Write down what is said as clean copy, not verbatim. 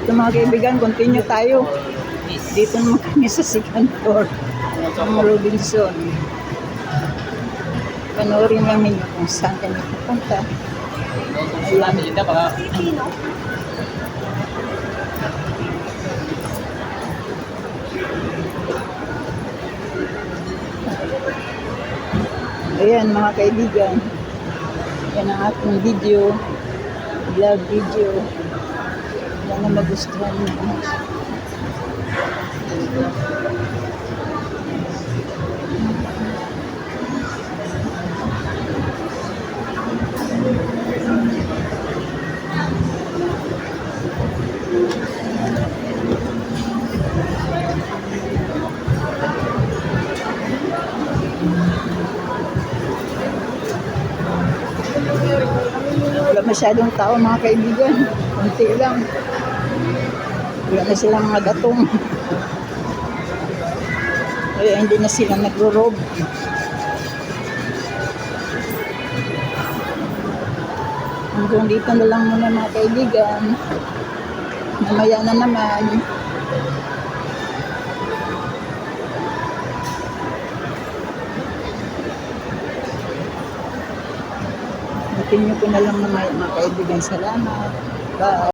So mga kaibigan, continue tayo. Dito naman kami sa second floor ng Robinson. Panoorin lang ninyo kung saan kami pupunta. Ayan. Ayan mga kaibigan. Yan ang ating video. Vlog video. Yan na magustuhan nyo. Wala masyadong tao mga kaibigan. Kunti lang. Wala na silang mga gatong. Kaya hindi na sila nagro-rob. Hanggang dito na lang muna mga kaibigan. Mamaya na naman. Continue ko na lang mga kaibigan. Salamat. Bye.